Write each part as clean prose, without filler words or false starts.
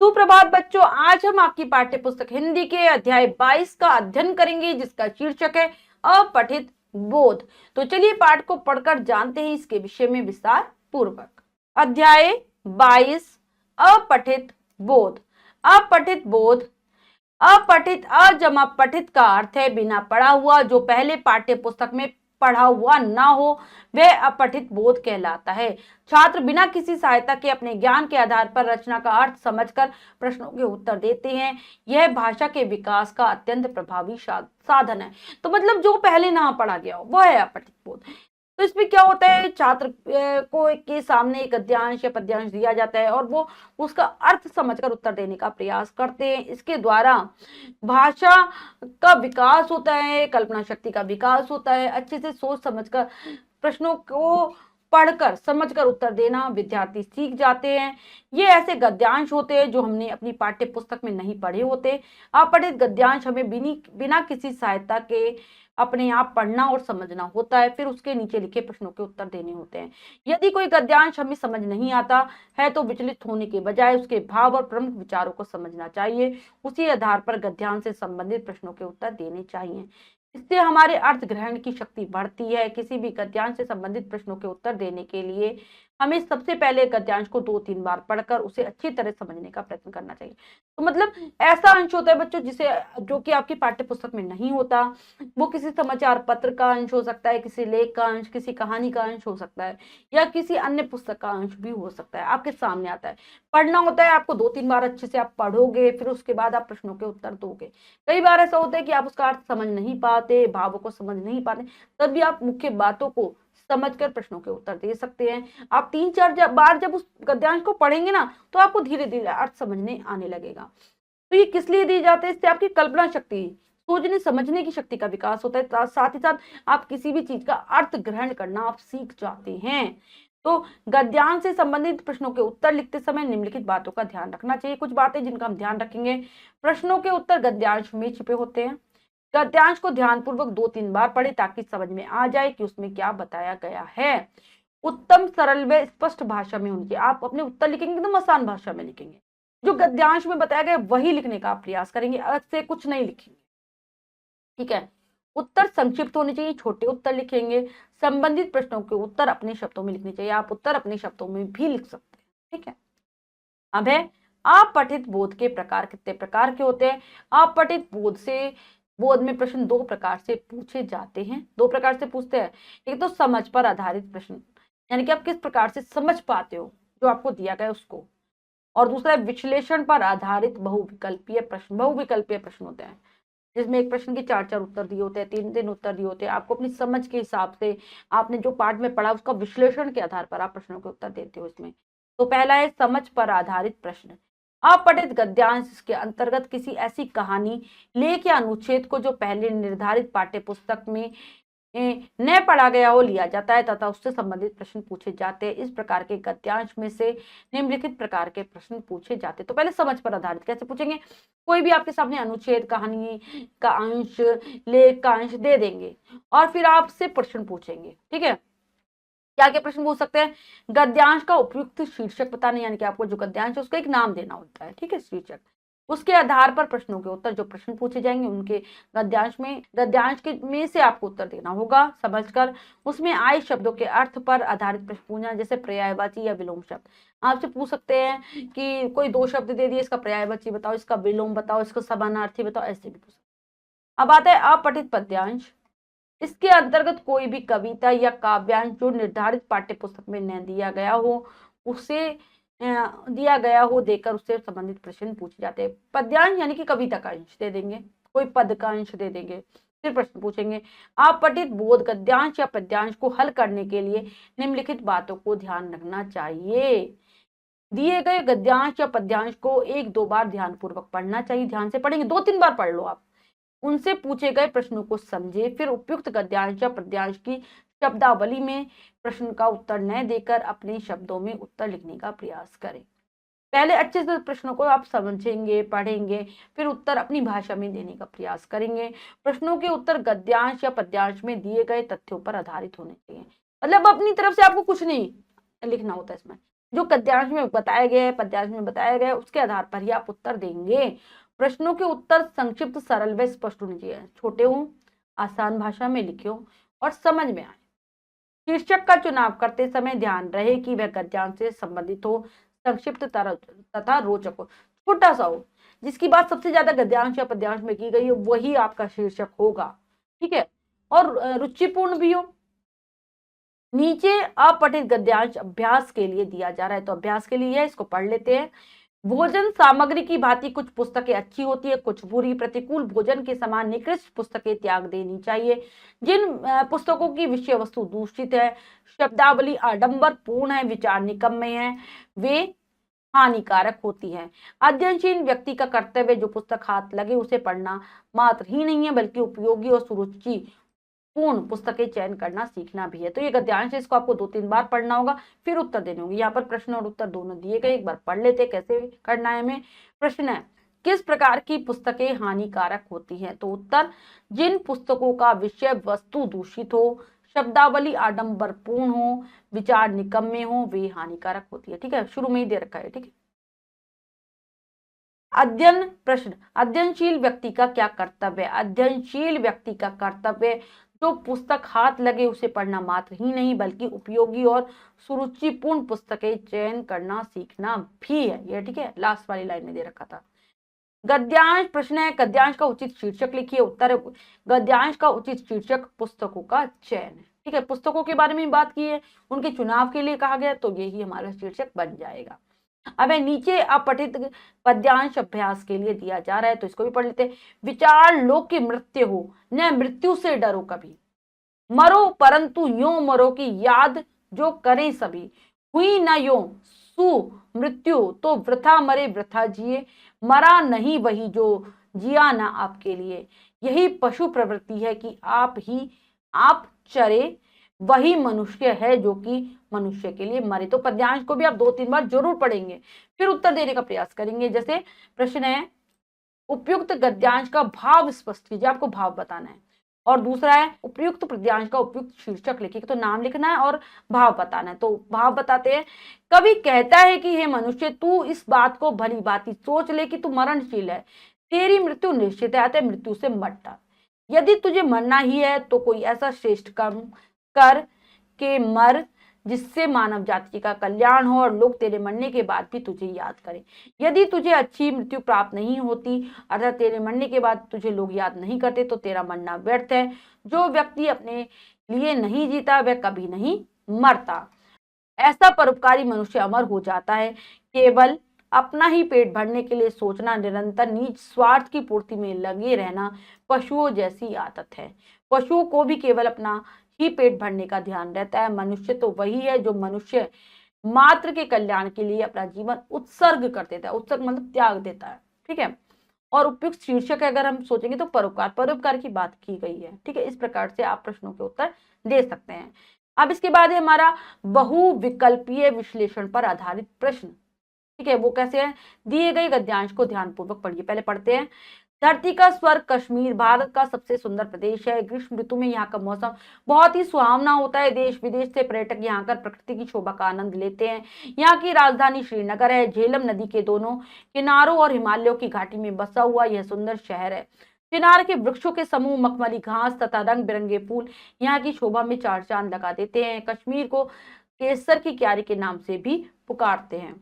सुप्रभात बच्चों, आज हम आपकी पाठ्य पुस्तक हिंदी के अध्याय 22 का अध्ययन करेंगे, जिसका शीर्षक है अपठित बोध। तो चलिए पाठ को पढ़कर जानते हैं इसके विषय में विस्तार पूर्वक। अध्याय 22 अपठित बोध। अपठित बोध, अपठित अ जमा पठित का अर्थ है बिना पढ़ा हुआ। जो पहले पाठ्य पुस्तक में पढ़ा हुआ ना हो वह अपठित बोध कहलाता है। छात्र बिना किसी सहायता के अपने ज्ञान के आधार पर रचना का अर्थ समझकर प्रश्नों के उत्तर देते हैं। यह भाषा के विकास का अत्यंत प्रभावी साधन है। तो मतलब जो पहले ना पढ़ा गया हो वह है अपठित बोध। तो इसमें क्या होता है, छात्र को के सामने एक गद्यांश या पद्यांश दिया जाता है और वो उसका अर्थ समझकर उत्तर देने का प्रयास करते हैं। इसके द्वारा भाषा का विकास होता है, कल्पना शक्ति का विकास होता है। अच्छे से सोच समझकर प्रश्नों को पढ़कर समझकर उत्तर देना विद्यार्थी सीख जाते हैं। ये ऐसे गद्यांश होते हैं जो हमने अपनी पाठ्य पुस्तक में नहीं पढ़े होते। अपठित गद्यांश हमें बिना किसी सहायता के अपने आप पढ़ना और समझना होता है, फिर उसके नीचे लिखे प्रश्नों के उत्तर देने होते हैं। यदि कोई गद्यांश हमें समझ नहीं आता है तो विचलित होने के बजाय उसके भाव और प्रमुख विचारों को समझना चाहिए। उसी आधार पर गद्यांश से संबंधित प्रश्नों के उत्तर देने चाहिए। इससे हमारे अर्थ ग्रहण की शक्ति बढ़ती है। किसी भी गद्यांश से संबंधित प्रश्नों के उत्तर देने के लिए हमें सबसे पहले गद्यांश को 2-3 बार पढ़कर उसे अच्छी तरह समझने का प्रयत्न करना चाहिए। तो मतलब ऐसा अंश होता है बच्चों जो कि आपकी पाठ्य पुस्तक में नहीं होता। वो किसी समाचार पत्र का अंश हो सकता है, किसी लेख का अंश, किसी कहानी का अंश हो सकता है, या किसी अन्य पुस्तक का अंश भी हो सकता है। आपके सामने आता है, पढ़ना होता है आपको। 2-3 बार अच्छे से आप पढ़ोगे, फिर उसके बाद आप प्रश्नों के उत्तर दोगे। कई बार ऐसा होता है कि आप उसका अर्थ समझ नहीं पाते, भावों को समझ नहीं पाते, तब भी आप मुख्य बातों को समझकर प्रश्नों के उत्तर दे सकते हैं। आप 3-4 बार जब उस गद्यांश को पढ़ेंगे ना तो आपको धीरे धीरे अर्थ समझने आने लगेगा। तो ये किस लिए दिए जाते हैं? इससे आपकी कल्पना शक्ति, सोचने समझने की शक्ति का विकास होता है। साथ ही साथ आप किसी भी चीज का अर्थ ग्रहण करना आप सीख जाते हैं। तो गद्यांश से संबंधित प्रश्नों के उत्तर लिखते समय निम्नलिखित बातों का ध्यान रखना चाहिए। कुछ बातें जिनका हम ध्यान रखेंगे। प्रश्नों के उत्तर गद्यांश में छिपे होते हैं। गद्यांश को ध्यानपूर्वक 2-3 बार पढ़े ताकि समझ में आ जाए कि उसमें क्या बताया गया है। उत्तम, सरल व स्पष्ट भाषा में होनी चाहिए। आप अपने उत्तर लिखेंगे एकदम आसान भाषा में लिखेंगे। जो गद्यांश में बताया गया वही लिखने का आप प्रयास करेंगे, अलग से कुछ नहीं लिखेंगे। ठीक है। उत्तर संक्षिप्त होने चाहिए, छोटे उत्तर लिखेंगे। संबंधित प्रश्नों के उत्तर अपने शब्दों में लिखने चाहिए। आप उत्तर अपने शब्दों में भी लिख सकते हैं। ठीक है। अब है अपठित बोध के प्रकार। कितने प्रकार के होते हैं? अपठित बोध में प्रश्न 2 प्रकार से पूछे जाते हैं। 2 प्रकार से पूछते हैं। एक तो समझ पर आधारित प्रश्न, यानी कि आप किस प्रकार से समझ पाते हो जो आपको दिया गया उसको। और दूसरा है विश्लेषण पर आधारित बहुविकल्पीय प्रश्न। बहुविकल्पीय प्रश्न होते हैं जिसमें एक प्रश्न के 4-4 उत्तर दिए होते हैं, 3-3 उत्तर दिए होते हैं। आपको अपनी समझ के हिसाब से आपने जो पाठ में पढ़ा उसका विश्लेषण के आधार पर आप प्रश्नों के उत्तर देते हो इसमें। तो पहला है समझ पर आधारित प्रश्न। अपठित गद्यांश के अंतर्गत किसी ऐसी कहानी, लेख या अनुच्छेद को जो पहले निर्धारित पाठ्य पुस्तक में न पढ़ा गया हो लिया जाता है तथा उससे संबंधित प्रश्न पूछे जाते हैं। इस प्रकार के गद्यांश में से निम्नलिखित प्रकार के प्रश्न पूछे जाते हैं। तो पहले समझ पर आधारित कैसे पूछेंगे? कोई भी आपके सामने अनुच्छेद, कहानी का अंश, लेख का अंश दे देंगे और फिर आपसे प्रश्न पूछेंगे। ठीक है। क्या क्या प्रश्न पूछ सकते हैं? गद्यांश का उपयुक्त शीर्षक बताने, यानी कि आपको जो गद्यांश है उसका एक नाम देना होता है। ठीक है, शीर्षक। उसके आधार पर प्रश्नों के उत्तर, जो प्रश्न पूछे जाएंगे उनके गद्यांश के में से आपको उत्तर देना होगा समझकर। उसमें आए शब्दों के अर्थ पर आधारित प्रश्न पूछना, जैसे पर्यायवाची या विलोम शब्द। आपसे पूछ सकते हैं कि कोई 2 शब्द दे दिए, इसका पर्यायवाची बताओ, इसका विलोम बताओ, इसका समानार्थी बताओ, ऐसे भी पूछ सकते हैं। अब आता है अपठित पद्यांश। इसके अंतर्गत कोई भी कविता या काव्यांश जो निर्धारित पाठ्य पुस्तक में न दिया गया हो उसे देकर उससे संबंधित प्रश्न पूछे जाते हैं। पद्यांश यानी कि कविता का अंश दे देंगे, कोई पद का अंश दे देंगे, फिर प्रश्न पूछेंगे। अपठित बोध गद्यांश या पद्यांश को हल करने के लिए निम्नलिखित बातों को ध्यान रखना चाहिए। दिए गए गद्यांश या पद्यांश को 1-2 बार ध्यानपूर्वक पढ़ना चाहिए। ध्यान से पढ़ेंगे, 2-3 बार पढ़ लो आप। उनसे पूछे गए प्रश्नों को समझे, फिर उपयुक्त गद्यांश या पद्यांश की शब्दावली में प्रश्न का उत्तर न देकर अपने शब्दों में उत्तर लिखने का प्रयास करें। पहले अच्छे से प्रश्नों को आप समझेंगे, पढ़ेंगे, फिर उत्तर अपनी भाषा में देने का प्रयास करेंगे। प्रश्नों के उत्तर गद्यांश या पद्यांश में दिए गए तथ्यों पर आधारित होने चाहिए। मतलब अपनी तरफ से आपको कुछ नहीं लिखना होता है इसमें, जो गद्यांश में बताया गया है, पद्यांश में बताया गया है, उसके आधार पर ही आप उत्तर देंगे। प्रश्नों के उत्तर संक्षिप्त, सरल व स्पष्ट होने चाहिए, छोटे हों, आसान भाषा में लिखे हों और समझ में आए। शीर्षक का चुनाव करते समय ध्यान रहे कि वह गद्यांश से संबंधित हो, संक्षिप्त तथा रोचक हो, छोटा सा हो, जिसकी बात सबसे ज्यादा गद्यांश या पद्यांश में की गई है वही आपका शीर्षक होगा, ठीक है, और रुचिपूर्ण भी हो। नीचे अपठित गद्यांश अभ्यास के लिए दिया जा रहा है, तो अभ्यास के लिए है, इसको पढ़ लेते हैं। भोजन सामग्री की भांति कुछ पुस्तकें अच्छी होती है, कुछ बुरी। प्रतिकूल भोजन के समान निकृष्ट पुस्तकें त्याग देनी चाहिए। जिन पुस्तकों की विषय वस्तु दूषित है, शब्दावली आडंबर पूर्ण है, विचार निकम्मे हैं, वे हानिकारक होती है। अध्ययनशील व्यक्ति का कर्तव्य जो पुस्तक हाथ लगे उसे पढ़ना मात्र ही नहीं है, बल्कि उपयोगी और सुरुचि पूर्ण पुस्तकें चयन करना सीखना भी है। तो ये गद्यांश है, इसको आपको 2-3 बार पढ़ना होगा, फिर उत्तर देने होंगे। यहाँ पर प्रश्न और उत्तर दोनों दिए गए, एक बार पढ़ लेते कैसे करना है हमें। प्रश्न है, किस प्रकार की पुस्तकें हानिकारक होती हैं? तो उत्तर, जिन पुस्तकों का विषय वस्तु दूषित हो, शब्दावली आडंबरपूर्ण हो, विचार निकम्मे हो, वे हानिकारक होती है। ठीक है, शुरू में ही दे रखा है। ठीक है, अध्ययन प्रश्न, अध्ययनशील व्यक्ति का क्या कर्तव्य है? अध्ययनशील व्यक्ति का कर्तव्य जो पुस्तक हाथ लगे उसे पढ़ना मात्र ही नहीं, बल्कि उपयोगी और सुरुचिपूर्ण पुस्तकें चयन करना सीखना भी है। ये ठीक है, लास्ट वाली लाइन में दे रखा था। गद्यांश प्रश्न है, गद्यांश का उचित शीर्षक लिखिए। उत्तर, गद्यांश का उचित शीर्षक पुस्तकों का चयन है। ठीक है, पुस्तकों के बारे में बात की है, उनके चुनाव के लिए कहा गया, तो यही हमारा शीर्षक बन जाएगा। अब नीचे अपठित पद्यांश अभ्यास के लिए दिया जा रहा है, तो इसको भी पढ़ लेते हैं। विचार लो कि मृत्यु हो, न मृत्यु से डरो कभी। मरो परंतु यो मरो की याद जो करें सभी। हुई न यो सु मृत्यु तो वृथा मरे वृथा जिए। मरा नहीं वही जो जिया ना आपके लिए। यही पशु प्रवृत्ति है कि आप चरे, वही मनुष्य है जो कि मनुष्य के लिए मरे। तो पद्यांश को भी आप 2-3 बार जरूर पढ़ेंगे, फिर उत्तर देने का प्रयास करेंगे। जैसे प्रश्न है, उपयुक्त गद्यांश का भाव स्पष्ट कीजिए, आपको भाव बताना है। और दूसरा है, उपयुक्त पद्यांश का उपयुक्त शीर्षक लिखिए, तो नाम लिखना है और भाव बताना है। तो भाव बताते हैं, कवि कहता है कि हे मनुष्य, तू इस बात को भली भांति सोच ले कि तू मरणशील है, तेरी मृत्यु निश्चित है, अतः मृत्यु से मत डर। यदि तुझे मरना ही है तो कोई ऐसा श्रेष्ठ कर्म कर के मर जिससे मानव जाति का कल्याण हो और लोग तेरे मरने के बाद भी तुझे याद करें। यदि तुझे अच्छी मृत्यु प्राप्त नहीं होती, अर्थात तेरे मरने के बाद तुझे लोग याद नहीं करते, तो तेरा मरना व्यर्थ है। जो व्यक्ति अपने लिए नहीं जीता वह कभी नहीं मरता। ऐसा परोपकारी मनुष्य अमर हो जाता है। केवल अपना ही पेट भरने के लिए सोचना, निरंतर नीच स्वार्थ की पूर्ति में लगे रहना पशुओं जैसी आदत है। पशुओं को भी केवल अपना ही पेट भरने का ध्यान रहता है। मनुष्य तो वही है जो मनुष्य मात्र के कल्याण के लिए अपना जीवन उत्सर्ग कर देता है। उत्सर्ग मतलब त्याग देता है। ठीक है, और उपयुक्त शीर्षक अगर हम सोचेंगे तो परोपकार की बात की गई है। ठीक है, इस प्रकार से आप प्रश्नों के उत्तर दे सकते हैं। अब इसके बाद है हमारा बहुविकल्पीय विश्लेषण पर आधारित प्रश्न। ठीक है, वो कैसे है, दिए गए गद्यांश को ध्यानपूर्वक पढ़िए। पहले पढ़ते हैं, धरती का स्वर्ग कश्मीर भारत का सबसे सुंदर प्रदेश है। ग्रीष्म ऋतु में यहाँ का मौसम बहुत ही सुहावना होता है। देश विदेश से पर्यटक यहाँ आकर प्रकृति की शोभा का आनंद लेते हैं। यहाँ की राजधानी श्रीनगर है। झेलम नदी के दोनों किनारों और हिमालयों की घाटी में बसा हुआ यह सुंदर शहर है। चिनार के वृक्षों के समूह, मखमली घास तथा रंग बिरंगे फूल यहाँ की शोभा में चार चांद लगा देते हैं। कश्मीर को केसर की क्यारी के नाम से भी पुकारते हैं,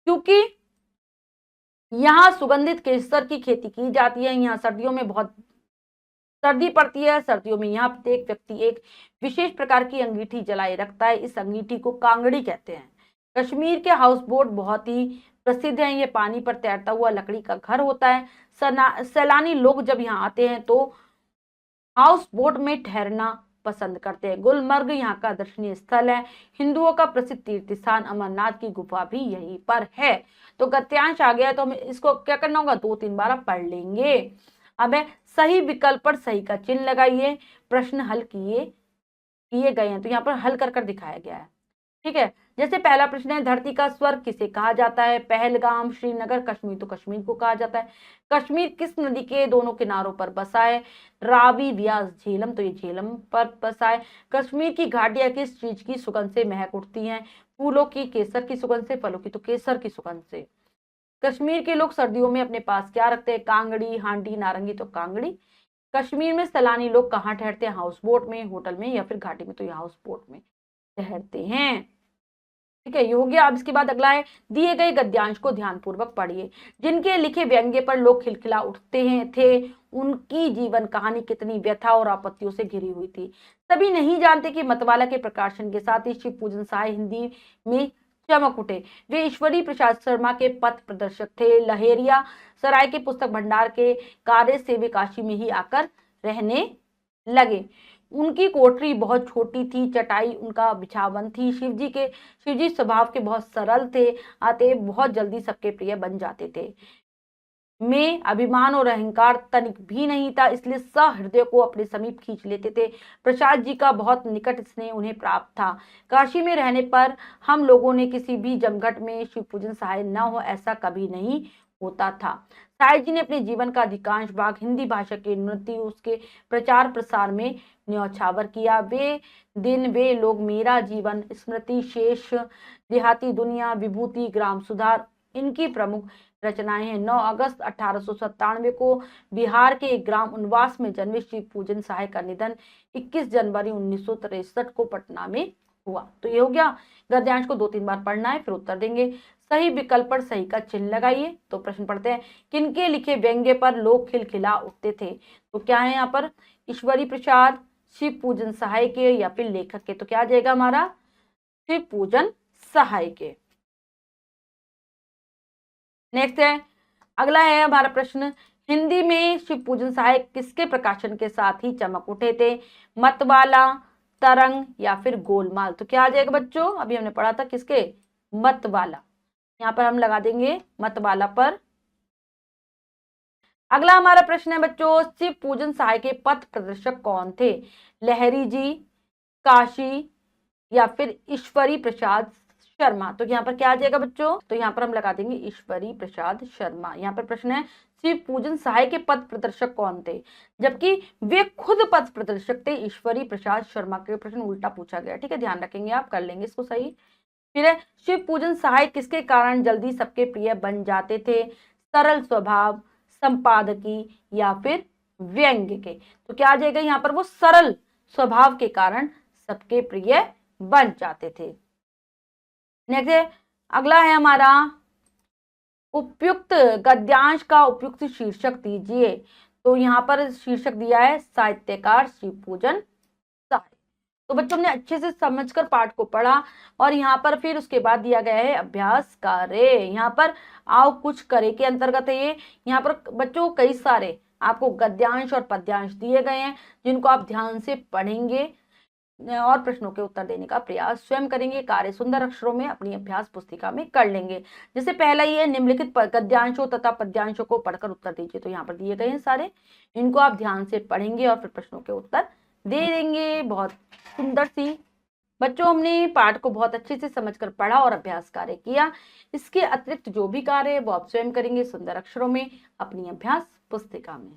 क्योंकि यहाँ सुगंधित केसर की खेती की जाती है। यहाँ सर्दियों में बहुत सर्दी पड़ती है। सर्दियों में यहाँ प्रत्येक व्यक्ति एक विशेष प्रकार की अंगीठी जलाए रखता है। इस अंगीठी को कांगड़ी कहते हैं। कश्मीर के हाउस बोट बहुत ही प्रसिद्ध हैं। ये पानी पर तैरता हुआ लकड़ी का घर होता है। सैलानी लोग जब यहाँ आते हैं तो हाउस बोट में ठहरना पसंद करते हैं। गुलमर्ग यहाँ का दर्शनीय स्थल है। हिंदुओं का प्रसिद्ध तीर्थ स्थान अमरनाथ की गुफा भी यहीं पर है। तो गद्यांश आ गया, तो हमें इसको क्या करना होगा, 2-3 बार आप पढ़ लेंगे। अब सही विकल्प पर सही का चिन्ह लगाइए। प्रश्न हल किए गए हैं, तो यहाँ पर हल कर दिखाया गया है। ठीक है, जैसे पहला प्रश्न है, धरती का स्वर्ग किसे कहा जाता है? पहलगाम, श्रीनगर, कश्मीर, तो कश्मीर को कहा जाता है। कश्मीर किस नदी के दोनों किनारों पर बसा है? रावी, व्यास, झेलम, तो ये झेलम पर बसा है। कश्मीर की घाटियां किस चीज की सुगंध से महक उठती हैं? फूलों की केसर की सुगंध से, फलों की तो केसर की सुगंध से। कश्मीर के लोग सर्दियों में अपने पास क्या रखते हैं? कांगड़ी, हांडी, नारंगी तो कांगड़ी। कश्मीर में सैलानी लोग कहाँ ठहरते हैं? हाउस बोट में, होटल में या फिर घाटी में, तो ये हाउस बोट में ठहरते हैं। ठीक है, ये हो गया। अब इसके बाद अगला है, दिए गए गद्यांश को ध्यानपूर्वक पढ़िए। जिनके लिखे व्यंग्य पर लोग खिलखिला उठते हैं थे, उनकी जीवन कहानी कितनी व्यथा और आपत्तियों से घिरी हुई थी। सभी नहीं जानते कि मतवाला के प्रकाशन के साथ ही शिव पूजन सहाय हिंदी में चमक उठे। वे ईश्वरी प्रसाद शर्मा के पथ प्रदर्शक थे। लहेरिया सराय के पुस्तक भंडार के कार्य से वे काशी में ही आकर रहने लगे। उनकी कोठरी बहुत छोटी थी, चटाई उनका बिछावन थी। शिवजी स्वभाव के बहुत सरल थे, अतएव बहुत जल्दी सबके प्रिय बन जाते थे। में अभिमान और अहंकार तनिक भी नहीं था, इसलिए सहृदय को अपने समीप खींच लेते थे। प्रसाद जी का बहुत निकट स्नेह उन्हें प्राप्त था। काशी में रहने पर हम लोगों ने किसी भी जमघट में शिव पूजन सहाय न हो ऐसा कभी नहीं होता था। साहिब जी ने अपने जीवन का अधिकांश भाग हिंदी भाषा के उन्नति, उसके प्रचार प्रसार में न्यौछावर किया। वे दिन, वे लोग, मेरा जीवन, स्मृति शेष, देहाती दुनिया, विभूति, ग्राम सुधार इनकी प्रमुख रचनाएं हैं। 9 अगस्त 1897 को बिहार के एक ग्राम उनवास में जन्मे शिव पूजन सहाय का निधन 21 जनवरी 1963 को पटना में हुआ। तो ये हो गया। गद्यांश को 2-3 बार पढ़ना है, फिर उत्तर देंगे। सही विकल्प पर सही का चिन्ह लगाइए। तो प्रश्न पढ़ते हैं, किनके लिखे व्यंग्य पर लोग खिलखिला उठते थे? तो क्या है यहाँ पर? ईश्वरी प्रसाद, शिव पूजन सहाय के या फिर लेखक के? तो क्या आ जाएगा हमारा? शिव पूजन सहाय के। नेक्स्ट है, अगला है हमारा प्रश्न, हिंदी में शिव पूजन सहाय किसके प्रकाशन के साथ ही चमक उठे थे? मतवाला, तरंग या फिर गोलमाल? तो क्या आ जाएगा बच्चों? अभी हमने पढ़ा था किसके? मतवाला। यहाँ पर हम लगा देंगे मतवाला पर। अगला हमारा प्रश्न है बच्चों, शिव पूजन सहाय के पथ प्रदर्शक कौन थे? लहरी जी, काशी या फिर ईश्वरी प्रसाद शर्मा? तो यहाँ पर क्या आ जाएगा बच्चों? तो यहाँ पर हम लगा देंगे ईश्वरी प्रसाद शर्मा। यहाँ पर प्रश्न है, शिव पूजन सहाय के पथ प्रदर्शक कौन थे? जबकि वे खुद पथ प्रदर्शक थे ईश्वरी प्रसाद शर्मा। के प्रश्न उल्टा पूछा गया। ठीक है, ध्यान रखेंगे, आप कर लेंगे इसको सही। फिर है, शिव पूजन सहाय किसके कारण जल्दी सबके प्रिय बन जाते थे? सरल स्वभाव, संपादकी या फिर व्यंग्य के? तो क्या आ जाएगा यहाँ पर? वो सरल स्वभाव के कारण सबके प्रिय बन जाते थे। नेक्स्ट है, अगला है हमारा, उपयुक्त गद्यांश का उपयुक्त शीर्षक दीजिए। तो यहाँ पर शीर्षक दिया है साहित्यकार शिव पूजन सहाय। तो बच्चों हमने अच्छे से समझकर पाठ को पढ़ा और यहाँ पर फिर उसके बाद दिया गया है अभ्यास कार्य। यहाँ पर आओ कुछ करे के अंतर्गत है ये। यहाँ पर बच्चों कई सारे आपको गद्यांश और पद्यांश दिए गए हैं, जिनको आप ध्यान से पढ़ेंगे और प्रश्नों के उत्तर देने का प्रयास स्वयं करेंगे। कार्य सुंदर अक्षरों में अपनी अभ्यास पुस्तिका में कर लेंगे। जैसे पहला ये निम्नलिखित गद्यांशों तथा पद्यांशों को पढ़कर उत्तर दीजिए। तो यहाँ पर दिए गए हैं सारे, इनको आप ध्यान से पढ़ेंगे और फिर प्रश्नों के उत्तर दे देंगे। बहुत सुंदर सी बच्चों हमने पाठ को बहुत अच्छे से समझकर पढ़ा और अभ्यास कार्य किया। इसके अतिरिक्त जो भी कार्य है वो आप स्वयं करेंगे सुंदर अक्षरों में अपनी अभ्यास पुस्तिका में।